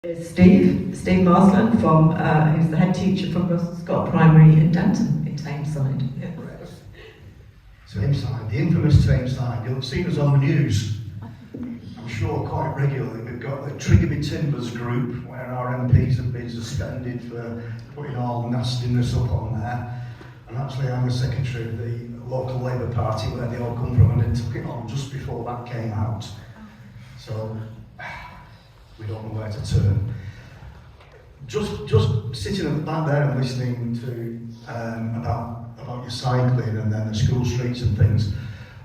Is Steve Marsland from who's the head teacher from Russell Scott Primary in Denton in Tameside. Yeah. Tameside, the infamous Tameside. You'll have seen us on the news, I'm sure, quite regularly. We've got the Trigger Me Timbers group, where our MPs have been suspended for putting all the nastiness up on there. And actually I'm the secretary of the local Labour Party where they all come from, and they took it on just before that came out. So we don't know where to turn. Just sitting at the back there and listening to about your cycling and then the school streets and things.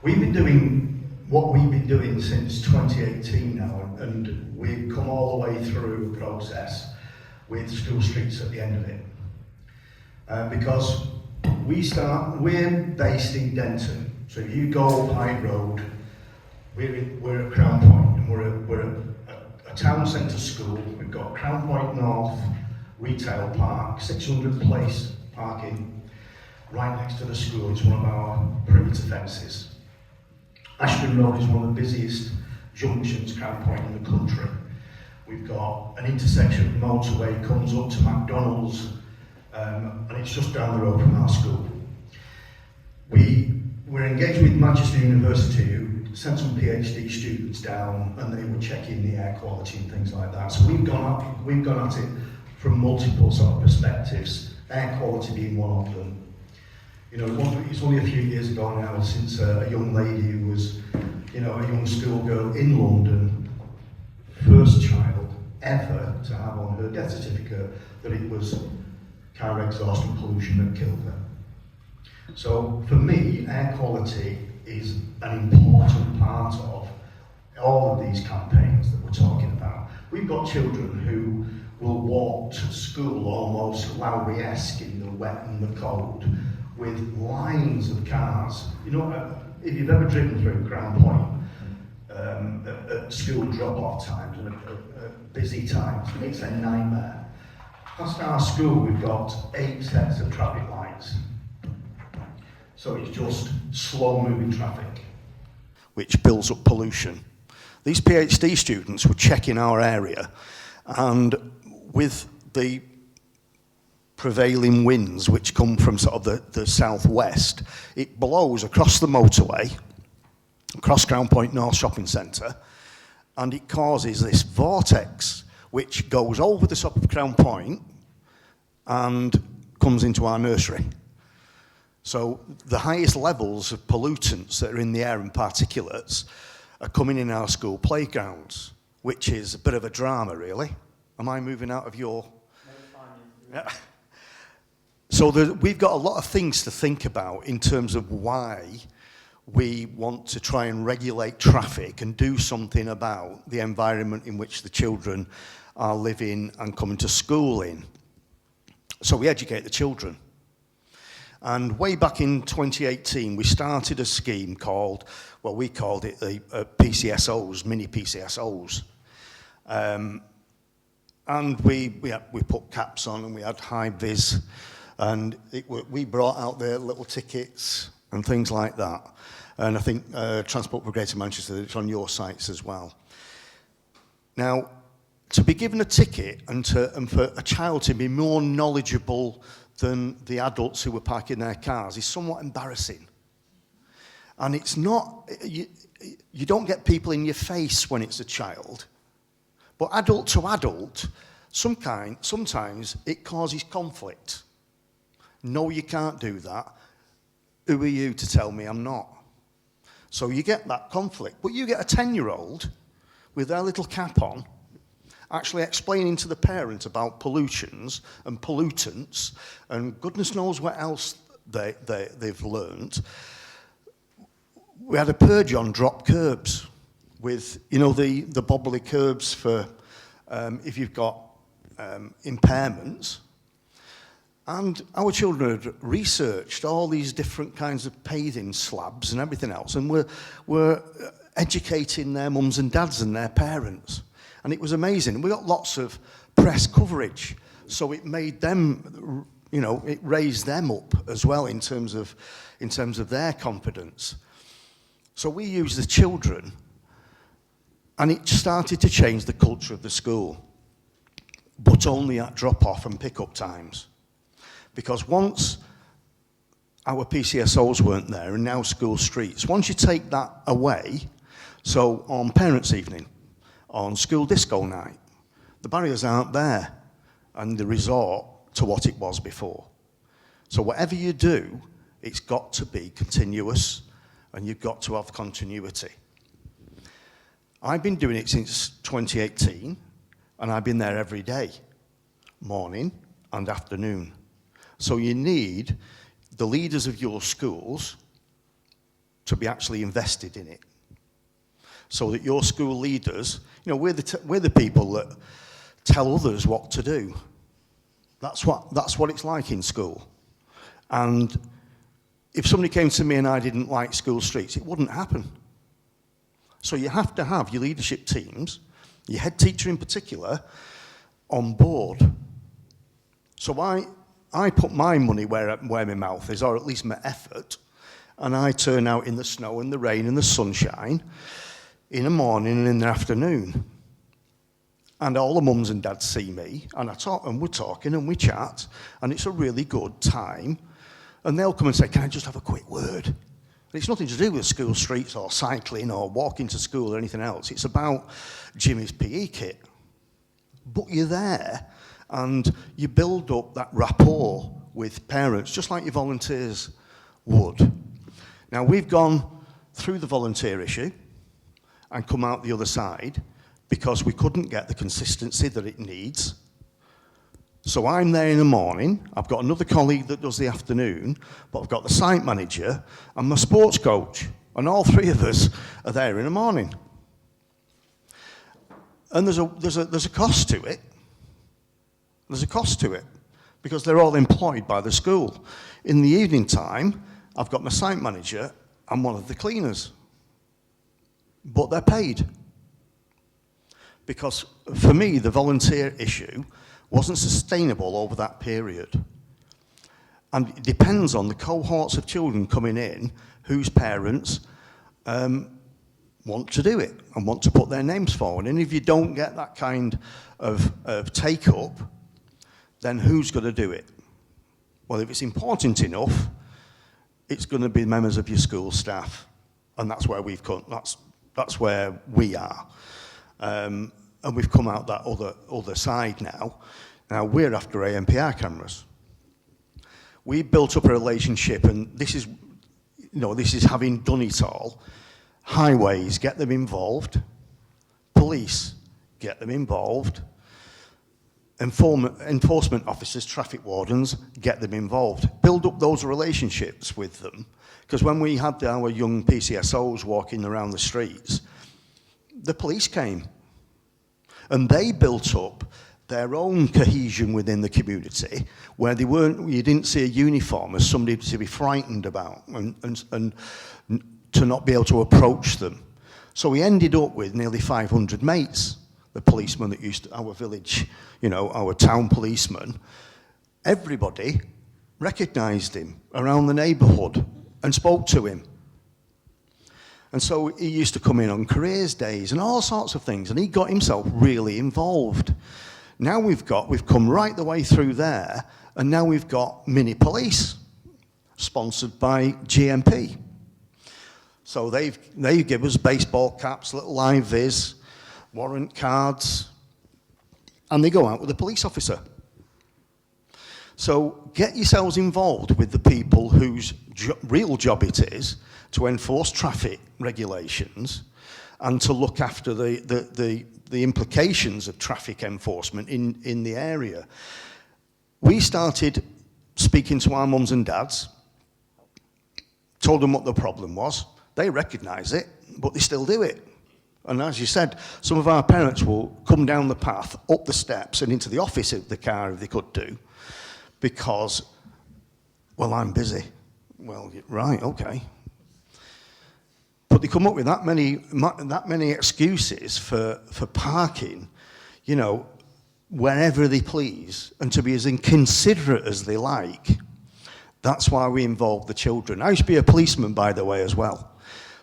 We've been doing what we've been doing since 2018 now, and we've come all the way through the process with school streets at the end of it. Because we're based in Denton, so if you go up Hyde Road, we're at Crown Point, and we're a town centre school. We've got Crown Point North Retail Park, 600 place parking right next to the school. It's one of our perimeter fences. Ashton Road is one of the busiest junctions, Crown Point, in the country. We've got an intersection of motorway, comes up to McDonald's, and it's just down the road from our school. We're engaged with Manchester University, who sent some PhD students down, and they were checking the air quality and things like that. So we've gone at it from multiple sort of perspectives, air quality being one of them. You know, it's only a few years ago now since a young lady who was, a young schoolgirl in London, first child ever to have on her death certificate that it was car exhaust and pollution that killed her. So for me, air quality is an important part of all of these campaigns that we're talking about. We've got children who will walk to school almost Lowry-esque in the wet and the cold, with lines of cars. You know, if you've ever driven through Crown Point at school drop-off times and at busy times, it's a nightmare. Past our school, we've got 8 sets of traffic lights. So it's just slow-moving traffic, which builds up pollution. These PhD students were checking our area, and with the prevailing winds which come from sort of the southwest, it blows across the motorway, across Crown Point North Shopping Centre, and it causes this vortex which goes over the top of Crown Point and comes into our nursery. So the highest levels of pollutants that are in the air and particulates are coming in our school playgrounds, which is a bit of a drama, really. Am I moving out of your... Yeah. So we've got a lot of things to think about in terms of why we want to try and regulate traffic and do something about the environment in which the children are living and coming to school in. So we educate the children. And way back in 2018, we started a scheme called, well, we called it the PCSOs, mini PCSOs. And we put caps on, and we had high vis, and we brought out the little tickets and things like that. And I think Transport for Greater Manchester, it's on your sites as well. Now, to be given a ticket and for a child to be more knowledgeable than the adults who were parking their cars is somewhat embarrassing. And it's not, you don't get people in your face when it's a child. But adult to adult, sometimes it causes conflict. No, you can't do that. Who are you to tell me I'm not? So you get that conflict. But you get a 10-year-old with their little cap on, actually explaining to the parent about pollutions and pollutants, and goodness knows what else they've learned. We had a purge on drop curbs with, the bobbly curbs for if you've got impairments. And our children had researched all these different kinds of paving slabs and everything else, and were educating their mums and dads and their parents. And it was amazing. We got lots of press coverage, so it made them, it raised them up as well in terms of their confidence. So we used the children, and it started to change the culture of the school. but only at drop-off and pick-up times. Because once our PCSOs weren't there and now school streets, once you take that away, so on parents' evening, on school disco night, the barriers aren't there and the resort to what it was before. So whatever you do, it's got to be continuous and you've got to have continuity. I've been doing it since 2018 and I've been there every day, morning and afternoon. So you need the leaders of your schools to be actually invested in it. So that your school leaders, you know, we're the people that tell others what to do. That's what it's like in school. And if somebody came to me and I didn't like school streets, it wouldn't happen. So you have to have your leadership teams, your head teacher in particular, on board. So I put my money where my mouth is, or at least my effort, and I turn out in the snow and the rain and the sunshine, in the morning and in the afternoon. And all the mums and dads see me, and I talk, and we're talking and we chat, and it's a really good time. And they'll come and say, can I just have a quick word? And it's nothing to do with school streets or cycling or walking to school or anything else. It's about Jimmy's PE kit. But you're there, and you build up that rapport with parents, just like your volunteers would. Now, we've gone through the volunteer issue and come out the other side because we couldn't get the consistency that it needs. So I'm there in the morning, I've got another colleague that does the afternoon, but I've got the site manager and my sports coach, and all three of us are there in the morning. And there's a cost to it. There's a cost to it, because they're all employed by the school. In the evening time, I've got my site manager and one of the cleaners. But they're paid. Because for me, the volunteer issue wasn't sustainable over that period. And it depends on the cohorts of children coming in whose parents want to do it and want to put their names forward. And if you don't get that kind of take-up, then who's going to do it? Well, if it's important enough, it's going to be members of your school staff. And that's where we've come, that's where we are. And we've come out that other side now. Now we're after ANPR cameras. We built up a relationship, and this is having done it all. Highways, get them involved. Police, get them involved. Enforcement officers, traffic wardens, get them involved. Build up those relationships with them. Because when we had our young PCSOs walking around the streets, the police came. And they built up their own cohesion within the community, where you didn't see a uniform as somebody to be frightened about and to not be able to approach them. So we ended up with nearly 500 mates, the policemen that used to, our village, our town policeman. Everybody recognised him around the neighbourhood and spoke to him. And so he used to come in on careers days and all sorts of things, and he got himself really involved. Now we've come right the way through there, and now we've got mini police, sponsored by GMP. So they give us baseball caps, little live vis, warrant cards, and they go out with a police officer. So get yourselves involved with the people whose real job it is to enforce traffic regulations and to look after the implications of traffic enforcement in the area. We started speaking to our mums and dads, told them what the problem was. They recognise it, but they still do it. And as you said, some of our parents will come down the path, up the steps and into the office of the car if they could do, because, well, I'm busy. Well, right, okay. But they come up with that many excuses for parking, wherever they please, and to be as inconsiderate as they like. That's why we involve the children. I used to be a policeman, by the way, as well.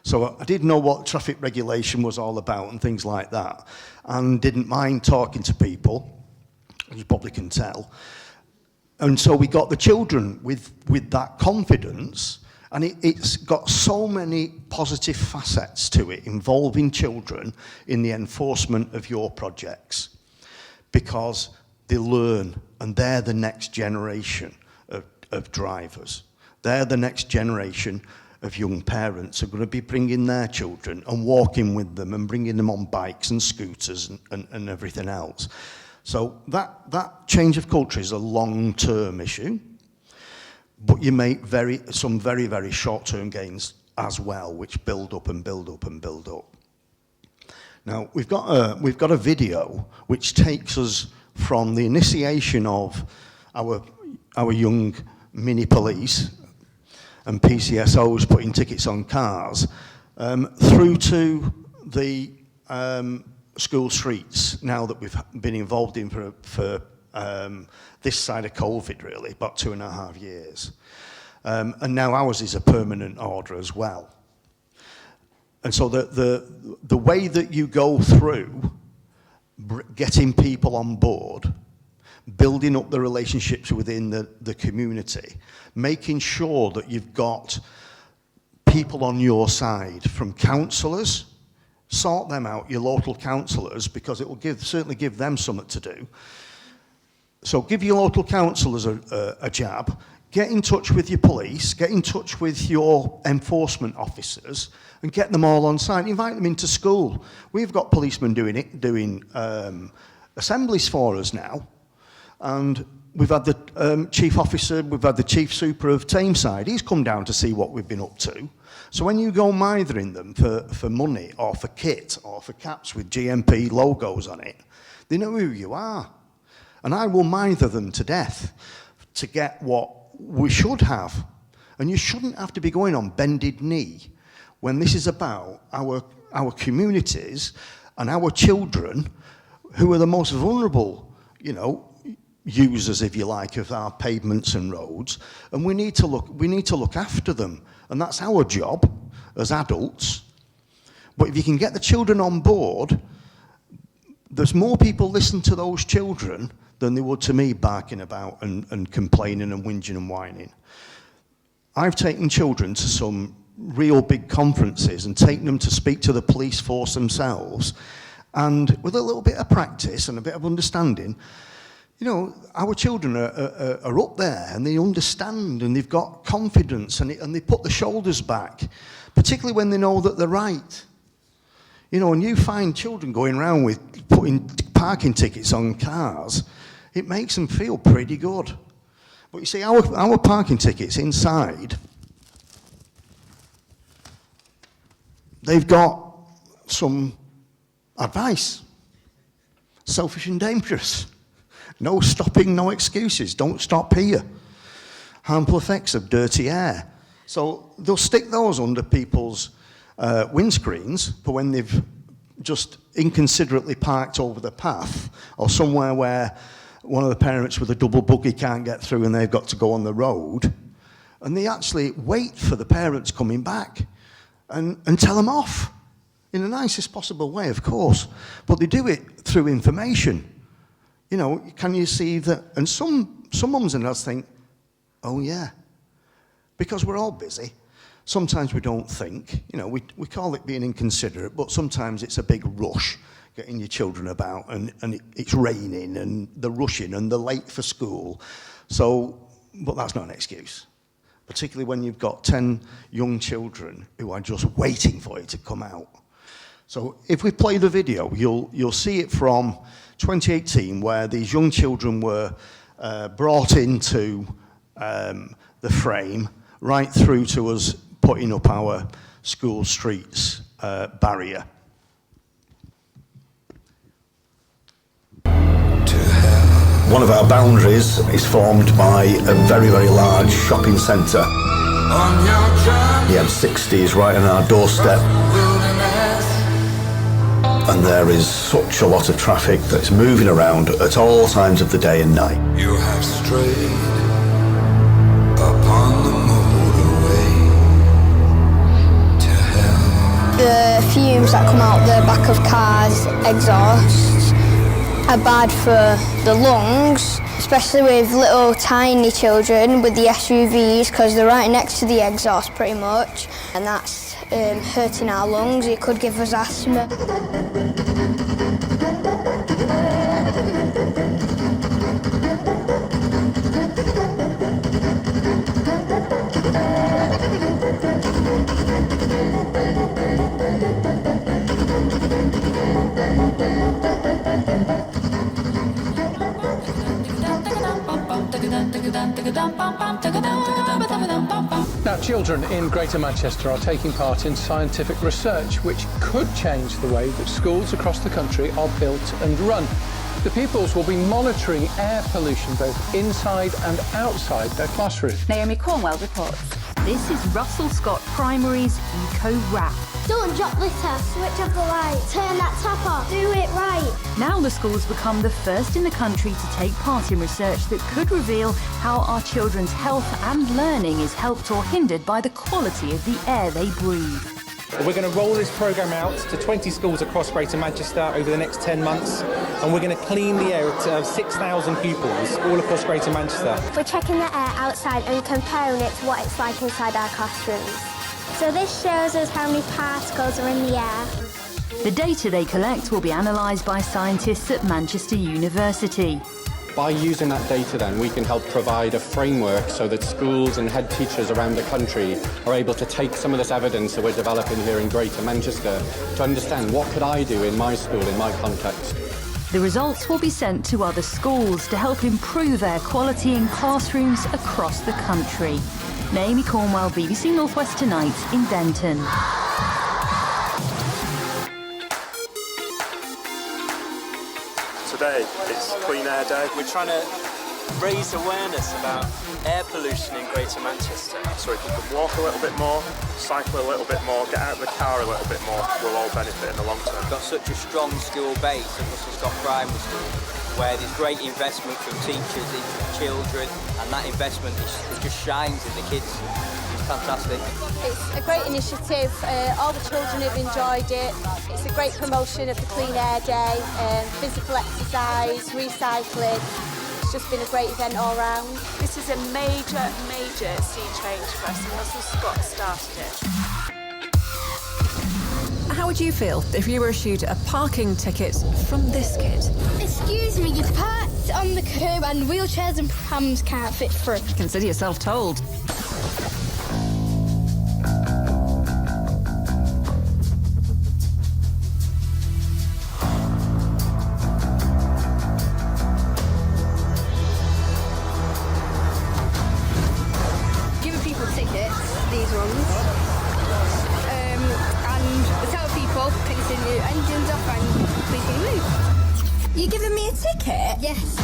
So I did know what traffic regulation was all about and things like that, and didn't mind talking to people as you probably can tell. And so we got the children with that confidence, and it's got so many positive facets to it involving children in the enforcement of your projects, because they learn, and they're the next generation of drivers. They're the next generation of young parents who are going to be bringing their children and walking with them and bringing them on bikes and scooters and everything else. So that change of culture is a long-term issue, but you make some very, very short-term gains as well, which build up and build up and build up. Now, we've got a video which takes us from the initiation of our young mini police and PCSOs putting tickets on cars, through to the school streets now that we've been involved in for this side of COVID, really, about 2.5 years. And now ours is a permanent order as well. And so the way that you go through getting people on board, building up the relationships within the community, making sure that you've got people on your side, from councillors, sort them out, your local councillors, because it will certainly give them something to do. So give your local councillors a jab, get in touch with your police, get in touch with your enforcement officers, and get them all on site. Invite them into school. We've got policemen doing assemblies for us now, and we've had the chief officer, we've had the chief super of Tameside. He's come down to see what we've been up to. So when you go mithering them for money or for kit or for caps with GMP logos on it, they know who you are. And I will mither them to death to get what we should have. And you shouldn't have to be going on bended knee when this is about our communities and our children, who are the most vulnerable, users, if you like, of our pavements and roads, and we need to look after them, and that's our job as adults. But if you can get the children on board, there's more people listen to those children than they would to me barking about and complaining and whinging and whining. I've taken children to some real big conferences and taken them to speak to the police force themselves, and with a little bit of practice and a bit of understanding, our children are up there, and they understand, and they've got confidence, and they put the shoulders back, particularly when they know that they're right. And you find children going around with putting parking tickets on cars, it makes them feel pretty good. But you see, our parking tickets inside, they've got some advice. Selfish and dangerous. No stopping, no excuses. Don't stop here. Harmful effects of dirty air. So they'll stick those under people's windscreens for when they've just inconsiderately parked over the path, or somewhere where one of the parents with a double buggy can't get through and they've got to go on the road. And they actually wait for the parents coming back and tell them off in the nicest possible way, of course. But they do it through information. Can you see that? And some mums and dads think, oh yeah, because we're all busy. Sometimes we don't think, we call it being inconsiderate, but sometimes it's a big rush getting your children about, and it's raining, and they're rushing, and they're late for school. But that's not an excuse, particularly when you've got 10 young children who are just waiting for you to come out. So if we play the video, you'll see it from 2018, where these young children were brought into the frame, right through to us putting up our school streets barrier. One of our boundaries is formed by a very, very large shopping centre. The M60 is right on our doorstep. And there is such a lot of traffic that's moving around at all times of the day and night. You have strayed upon the motorway to hell. The fumes that come out the back of cars, exhausts, are bad for the lungs, especially with little tiny children with the SUVs, because they're right next to the exhaust pretty much, and that's hurting our lungs. It could give us asthma. Now, children in Greater Manchester are taking part in scientific research which could change the way that schools across the country are built and run. The pupils will be monitoring air pollution both inside and outside their classroom. Naomi Cornwell reports. This is Russell Scott Primary's Eco Wrap. Don't drop litter. Switch off the light. Turn that tap off. Do it right. Now the school's become the first in the country to take part in research that could reveal how our children's health and learning is helped or hindered by the quality of the air they breathe. We're going to roll this programme out to 20 schools across Greater Manchester over the next 10 months, and we're going to clean the air of 6,000 pupils all across Greater Manchester. We're checking the air outside and comparing it to what it's like inside our classrooms. So this shows us how many particles are in the air. The data they collect will be analysed by scientists at Manchester University. By using that data then, we can help provide a framework so that schools and head teachers around the country are able to take some of this evidence that we're developing here in Greater Manchester to understand what could I do in my school, in my context. The results will be sent to other schools to help improve air quality in classrooms across the country. Naomi Cornwell, BBC North West Tonight in Denton. Today, it's Clean Air Day. We're trying to raise awareness about air pollution in Greater Manchester. So if you can walk a little bit more, cycle a little bit more, get out of the car a little bit more, we'll all benefit in the long term. We've got such a strong school base at Russell Scott Primary School, where there's great investment from teachers into the children, and that investment just shines in the kids. It's fantastic. It's a great initiative. All the children have enjoyed it. It's a great promotion of the Clean Air Day, physical exercise, recycling. It's just been a great event all round. This is a major, major sea change for us, and Russell Scott started it. How would you feel if you were issued a parking ticket from this kid? Excuse me, you parked on the curb and wheelchairs and prams can't fit through. Consider yourself told. Giving people tickets, these ones, and tell people, please turn your engines off and please can you move. You giving me a ticket? Yes.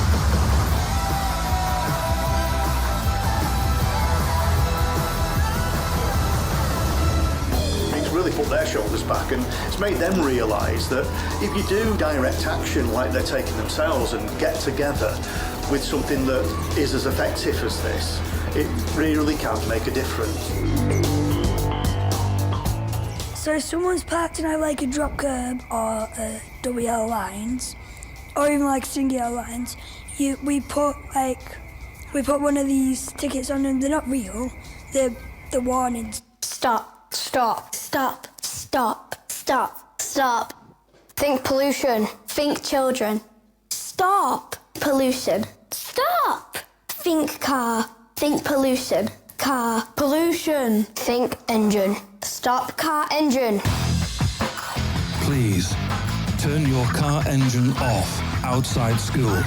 It's really put their shoulders back, and it's made them realise that if you do direct action like they're taking themselves and get together with something that is as effective as this, it really can make a difference. So if someone's parked in like a drop curb or WL lines, or even like singular lines, we put one of these tickets on them. They're not real. They're the warnings. Stop, stop, stop, stop, stop, stop. Think pollution. Think children. Stop pollution. Stop. Think car. Think pollution. Car. Pollution. Think engine. Stop car engine. Please, turn your car engine off outside school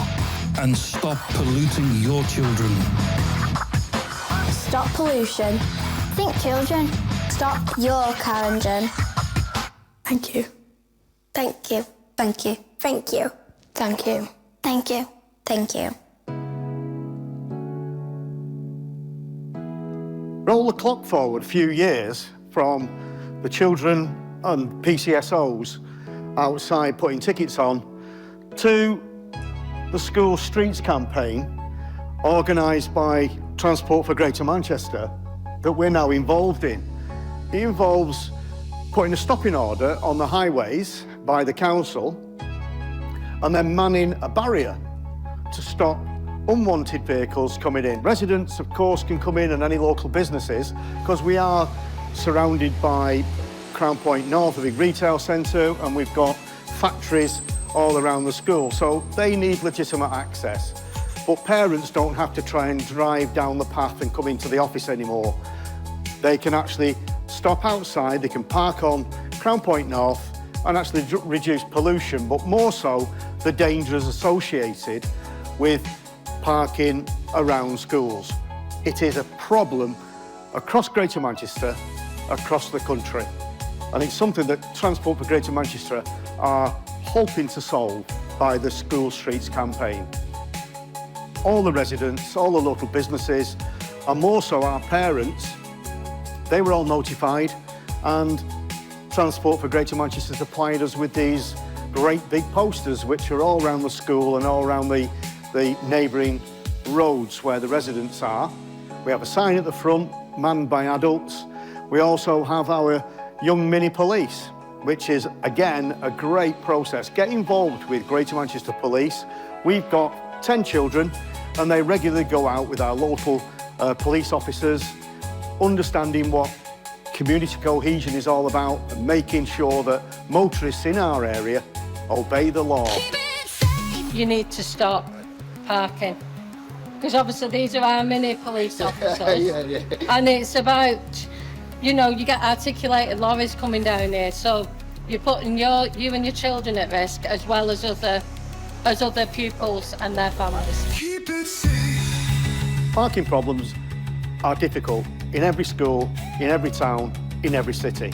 and stop polluting your children. Stop pollution. Think children. Stop your car engine. Thank you. Thank you. Thank you. Thank you. Thank you. Thank you. Thank you. Roll the clock forward a few years from the children and PCSOs outside putting tickets on to the school streets campaign organised by Transport for Greater Manchester that we're now involved in. It involves putting a stopping order on the highways by the council and then manning a barrier to stop unwanted vehicles coming in. Residents, of course, can come in and any local businesses, because we are surrounded by Crown Point North, a big retail centre, and we've got factories all around the school, so they need legitimate access. But parents don't have to try and drive down the path and come into the office anymore. They can actually stop outside, they can park on Crown Point North and actually reduce pollution, but more so the dangers associated with parking around schools. It is a problem across Greater Manchester, across the country. And it's something that Transport for Greater Manchester are hoping to solve by the School Streets campaign. All the residents, all the local businesses, and more so our parents, they were all notified, and Transport for Greater Manchester supplied us with these great big posters which are all around the school and all around the neighbouring roads where the residents are. We have a sign at the front, manned by adults. We also have our young mini police, which is, again, a great process. Get involved with Greater Manchester Police. We've got 10 children, and they regularly go out with our local police officers, understanding what community cohesion is all about and making sure that motorists in our area obey the law. You need to stop parking, because obviously these are our mini police officers. Yeah. And it's about, you know, you get articulated lorries coming down here, so you're putting you and your children at risk, as well as other pupils and their families. Parking problems are difficult in every school, in every town, in every city.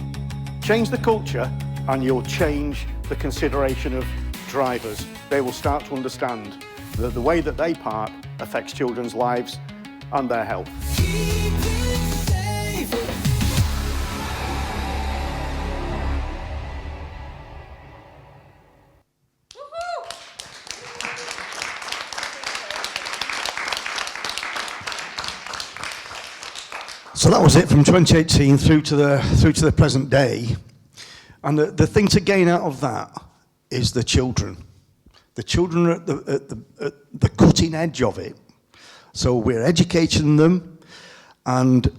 Change the culture and you'll change the consideration of drivers. They will start to understand that the way that they park affects children's lives and their health. So that was it from 2018 through to the present day. And the thing to gain out of that is the children. The children are at the cutting edge of it. So we're educating them, and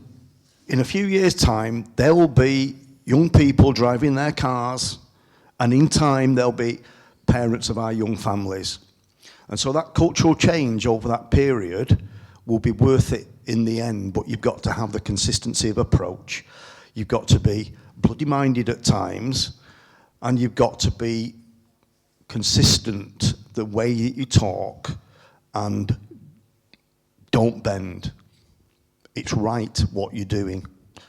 in a few years' time, there will be young people driving their cars, and in time, there'll be parents of our young families. And so that cultural change over that period will be worth it in the end, but you've got to have the consistency of approach. You've got to be bloody minded at times, and you've got to be consistent the way that you talk, and don't bend. It's right what you're doing.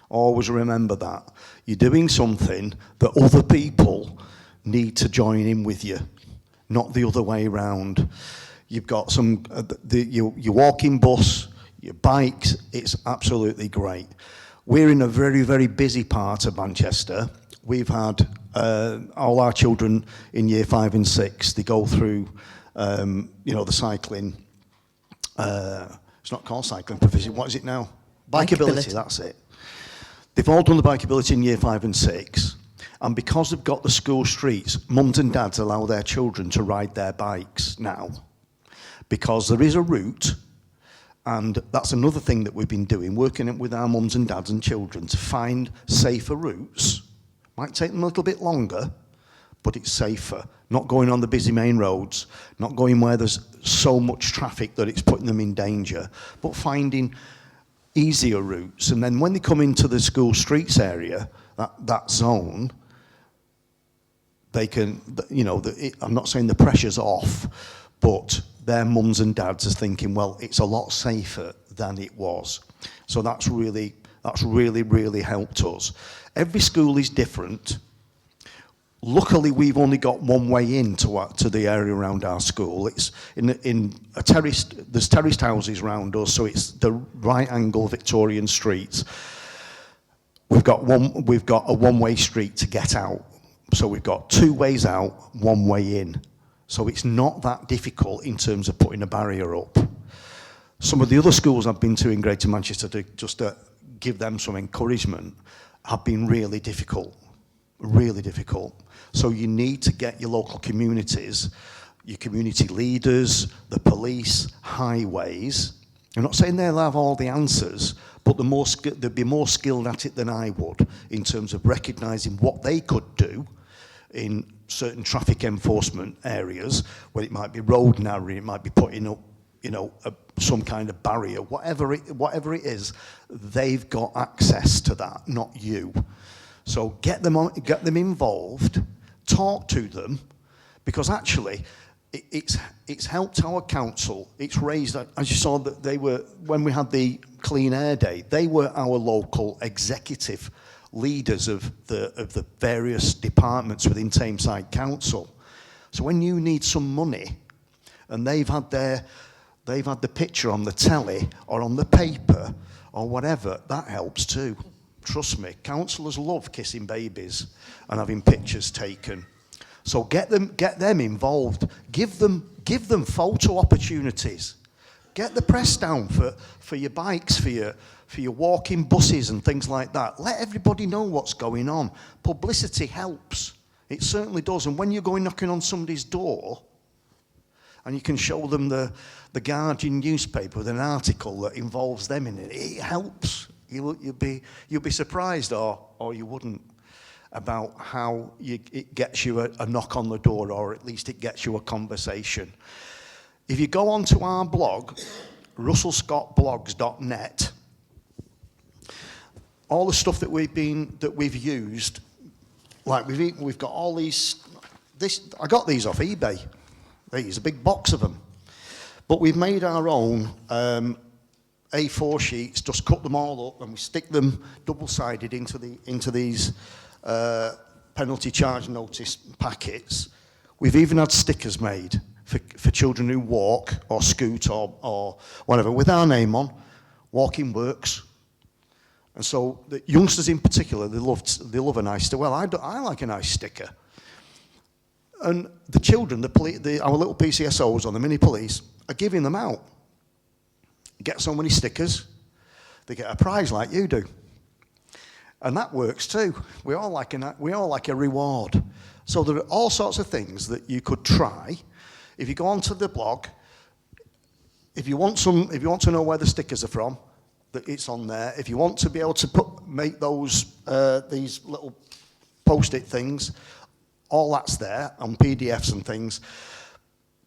Always remember that. You're doing something that other people need to join in with you, not the other way around. You've got your walking bus, your bikes, it's absolutely great. We're in a very, very busy part of Manchester. We've had all our children in year 5 and 6, they go through, the cycling. It's not called cycling provision, what is it now? Bikeability, that's it. They've all done the bikeability in year 5 and 6. And because they've got the school streets, mums and dads allow their children to ride their bikes now. Because there is a route, and that's another thing that we've been doing, working with our mums and dads and children to find safer routes. Might take them a little bit longer, but it's safer. Not going on the busy main roads, not going where there's so much traffic that it's putting them in danger, but finding easier routes. And then when they come into the school streets area, that zone, they can, I'm not saying the pressure's off, but their mums and dads are thinking, well, it's a lot safer than it was. So that's really, really helped us. Every school is different. Luckily, we've only got one way in to the area around our school. It's in a terraced, there's terraced houses around us, so it's the right angle Victorian streets. We've got a one-way street to get out. So we've got 2 ways out, 1 way in. So it's not that difficult in terms of putting a barrier up. Some of the other schools I've been to in Greater Manchester, to give them some encouragement, have been really difficult. Really difficult. So you need to get your local communities your community leaders, the police, highways. I'm not saying they'll have all the answers, but they'd be more skilled at it than I would in terms of recognising what they could do in certain traffic enforcement areas, where it might be road narrowing, it might be putting up, you know, some kind of barrier, whatever it is, they've got access to that, not you. So get them involved, talk to them, because actually it's helped our council. It's raised, as you saw, that they were, when we had the Clean Air Day, they were our local executive leaders of the various departments within Tameside Council. So when you need some money, and they've had the picture on the telly or on the paper or whatever, that helps too. Trust me, councillors love kissing babies and having pictures taken. So get them involved. Give them photo opportunities. Get the press down for your bikes, for your walking buses and things like that. Let everybody know what's going on. Publicity helps. It certainly does. And when you're going knocking on somebody's door, and you can show them the Guardian newspaper with an article that involves them in it, it helps. You'll be surprised, or you wouldn't, about how it gets you a knock on the door, or at least it gets you a conversation. If you go onto our blog, russellscottblogs.net, all the stuff that we've used, like we've got all these. I got these off eBay. There's a big box of them, but we've made our own A4 sheets. Just cut them all up and we stick them double-sided into these penalty charge notice packets. We've even had stickers made for children who walk or scoot or whatever with our name on. Walking works. And so the youngsters in particular, they love a nice sticker. Well, I like a nice sticker. And the children, our little PCSOs or the mini police, are giving them out. You get so many stickers, they get a prize like you do. And that works too. We all like a reward. So there are all sorts of things that you could try. If you go onto the blog, if you want to know where the stickers are from, that it's on there. If you want to be able to make those these little post-it things, all that's there on PDFs and things.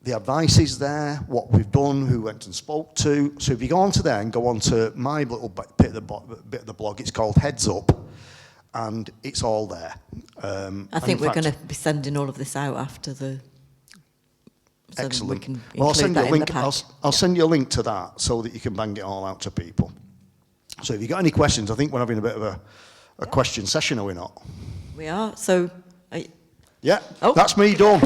The advice is there, what we've done, who went and spoke to. So if you go onto there and go onto my little bit of the blog, it's called Heads Up, and it's all there. I think we're going to be sending all of this out after the... So excellent. We can well, I'll send you a link. I'll send you a link to that so that you can bang it all out to people. So if you've got any questions, I think we're having a bit of a question session, are we not? We are. So... Yeah, that's me done.